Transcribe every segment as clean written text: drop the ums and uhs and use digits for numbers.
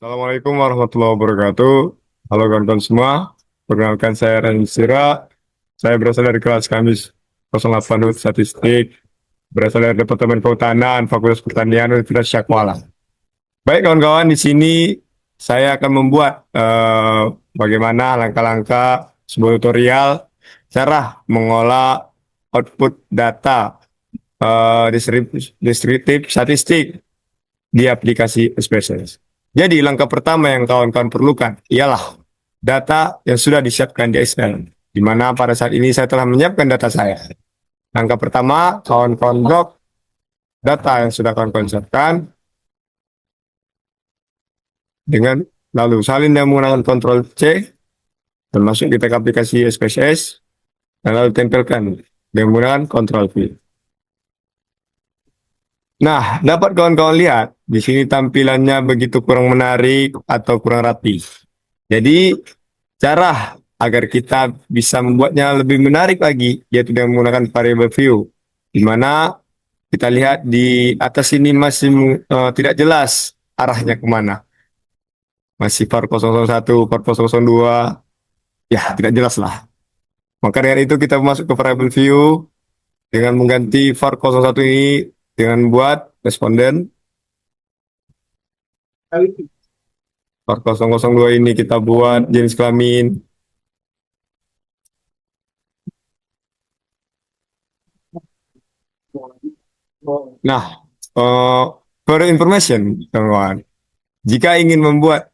Assalamualaikum warahmatullahi wabarakatuh. Halo kawan-kawan semua. Perkenalkan saya Randy Sira. Saya berasal dari kelas Kamis 08 Hut Statistik. Berasal dari Departemen Kehutanan, Fakultas Pertanian, Universitas Syakmala. Baik kawan-kawan, di sini saya akan membuat bagaimana langkah-langkah sebuah tutorial cara mengolah output data deskriptif statistik di aplikasi SPSS. Jadi langkah pertama yang kawan-kawan perlukan ialah data yang sudah disiapkan di Excel, di mana pada saat ini saya telah menyiapkan data saya. Langkah pertama, kawan-kawan blok data yang sudah kawan-kawan siapkan dengan lalu salin dan menggunakan Ctrl C, termasuk kita ke aplikasi SPSS, dan lalu tempelkan dengan menggunakan Ctrl V. Nah, dapat kawan-kawan lihat, di sini tampilannya begitu kurang menarik atau kurang rapi. Jadi, cara agar kita bisa membuatnya lebih menarik lagi, yaitu dengan menggunakan variable view, di mana kita lihat di atas ini masih tidak jelas arahnya kemana. Masih var 001, var 002, ya tidak jelas lah. Maka dengan itu kita masuk ke variable view, dengan mengganti var 01 ini dengan buat responden. Var 002 ini kita buat jenis kelamin. Nah, uh, for information, teman-teman, jika ingin membuat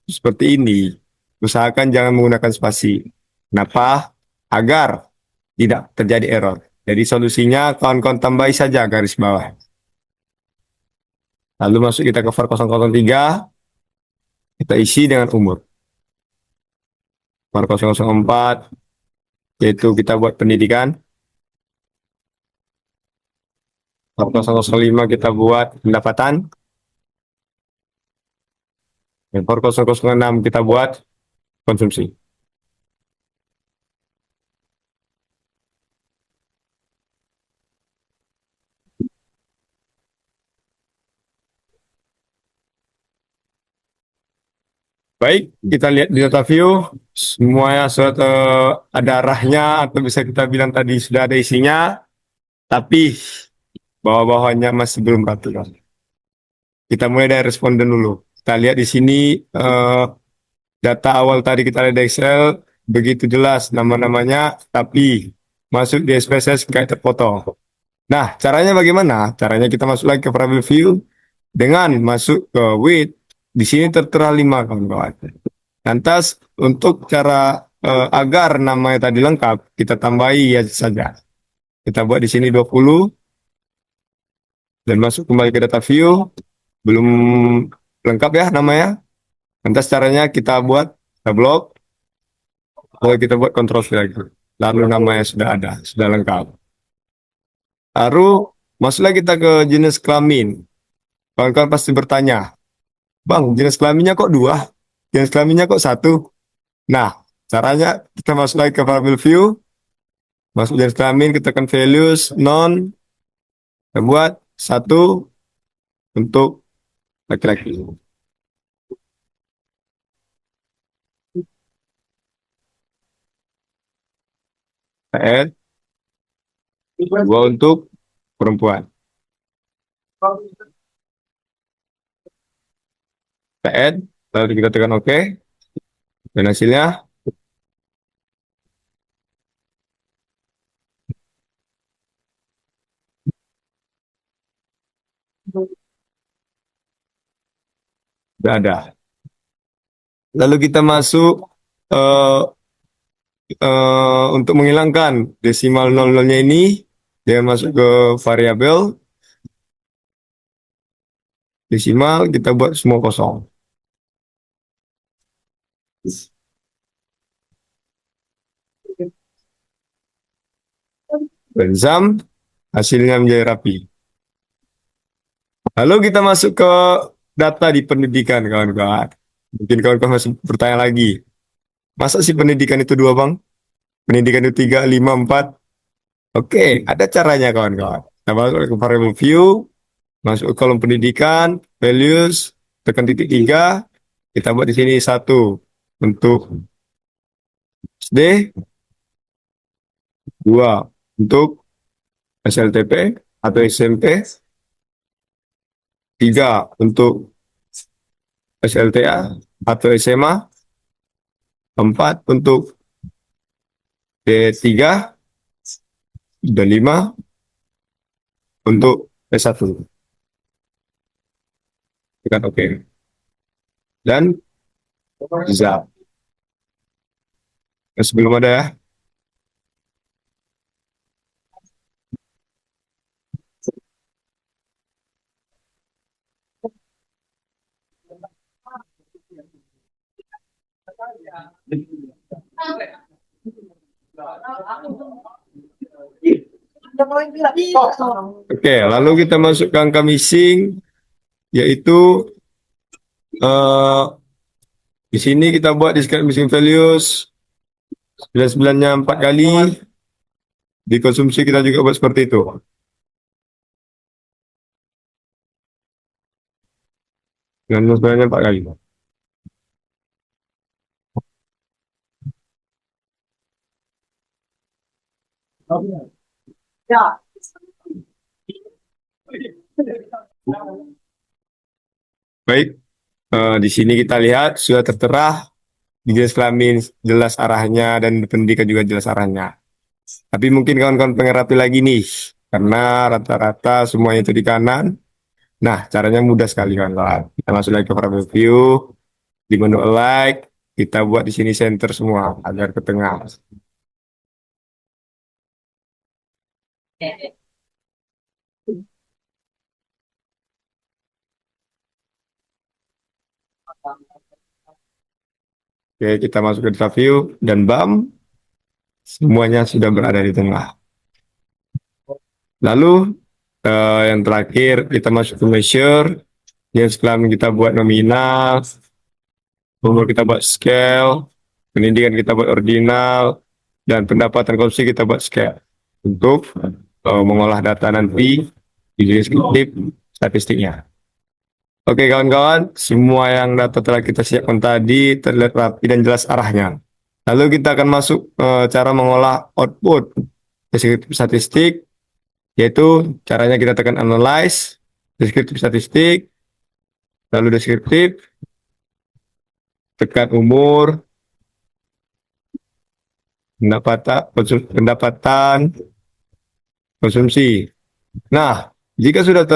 seperti ini, usahakan jangan menggunakan spasi. Kenapa? Agar tidak terjadi error. Jadi solusinya kawan-kawan tambahi saja garis bawah. Lalu masuk kita ke var 003, kita isi dengan umur. Var 004, yaitu kita buat pendidikan. Var 005 kita buat pendapatan. Dan var 006 kita buat konsumsi. Baik, kita lihat di data view, semuanya sudah ada arahnya, atau bisa kita bilang tadi sudah ada isinya, tapi bawah-bawahnya masih belum rapi. Kita mulai dari responden dulu. Kita lihat di sini data awal tadi kita lihat di Excel, begitu jelas nama-namanya, tapi masuk di SPSS kayak terpotong. Nah, caranya bagaimana? Caranya kita masuk lagi ke variable view, dengan masuk ke width, di sini tertera 5 kawan-kawan. Lantas untuk cara agar namanya tadi lengkap, kita tambahi ya saja. Kita buat di sini 20 dan masuk kembali ke data view. Belum lengkap ya namanya. Lantas caranya kita buat kita blok, lalu kita buat kontrol lagi. Lalu namanya sudah ada, sudah lengkap. Lalu masuklah kita ke jenis kelamin. Kawan-kawan pasti bertanya, Bang, jenis kelaminnya kok dua? Jenis kelaminnya kok satu? Nah, caranya kita masuk lagi ke variable view, masuk jenis kelamin, kita tekan values, non, kita buat satu untuk laki-laki. Kita add, dua untuk perempuan. Kita add, lalu kita tekan OK, dan hasilnya sudah ada. Lalu kita masuk uh, untuk menghilangkan desimal 00-nya ini, dia masuk ke variabel desimal, kita buat semua kosong. Dan sum, hasilnya menjadi rapi. Lalu kita masuk ke data di pendidikan, kawan-kawan. Mungkin kawan-kawan masih bertanya lagi, masa sih pendidikan itu dua, Bang? Pendidikan itu 3, 5, 4. Oke, ada caranya, kawan-kawan. Kita masuk ke variable view, masuk ke kolom pendidikan, values, tekan titik 3, kita buat di sini 1 untuk SD, 2 untuk SLTP atau SMP, 3 untuk SLTA atau SMA, 4 untuk D3, dan 5 untuk S1. Tekan OK. Dan bisa. Sebelum ada ya. Oke, lalu kita masukkan ke missing, yaitu eh, di sini kita buat discrete missing values 99-nya 4 kali, dikonsumsi kita juga buat seperti itu. 99-nya 4 kali. Baik, di sini kita lihat sudah tertera di jenis kelamin jelas arahnya dan pendidikan juga jelas arahnya. Tapi mungkin kawan-kawan pengen rapi lagi nih, karena rata-rata semuanya itu di kanan. Nah, caranya mudah sekali kawan-kawan. Kita masuk lagi ke frame view, di menu like, kita buat di sini center semua agar ke tengah. Oke, kita masuk ke data view dan bam, semuanya sudah berada di tengah. Lalu yang terakhir kita masuk ke measure, yang kelamin kita buat nominal, umur kita buat scale, pendidikan kita buat ordinal, dan pendapatan konsumsi kita buat scale untuk mengolah data nanti di deskriptif statistiknya. Oke kawan-kawan, semua yang data telah kita siapkan tadi terlihat rapi dan jelas arahnya. Lalu kita akan masuk cara mengolah output deskriptif statistik, yaitu caranya kita tekan analyze, deskriptif statistik, lalu deskriptif, tekan umur, pendapatan, konsumsi. Nah, jika sudah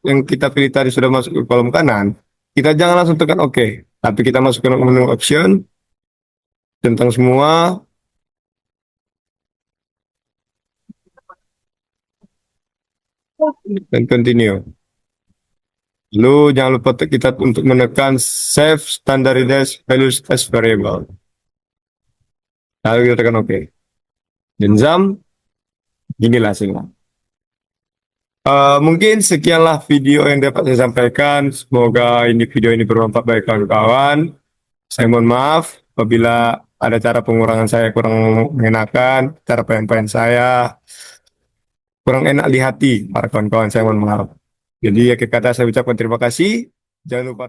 yang kita pilih tadi sudah masuk ke kolom kanan, kita jangan langsung tekan OK, tapi kita masuk ke menu option, tentang semua, dan continue. Lalu jangan lupa kita untuk menekan save standardized values as variable. Lalu kita tekan OK. Dan zam, inilah hasilnya. Mungkin sekianlah video yang dapat saya sampaikan. Semoga video ini bermanfaat bagi kawan-kawan. Saya mohon maaf apabila ada cara pengurangan saya kurang mengenakan, cara penyampaian saya kurang enak di hati para kawan-kawan. Saya mohon maaf. Jadi akhir kata saya ucapkan terima kasih. Jangan lupa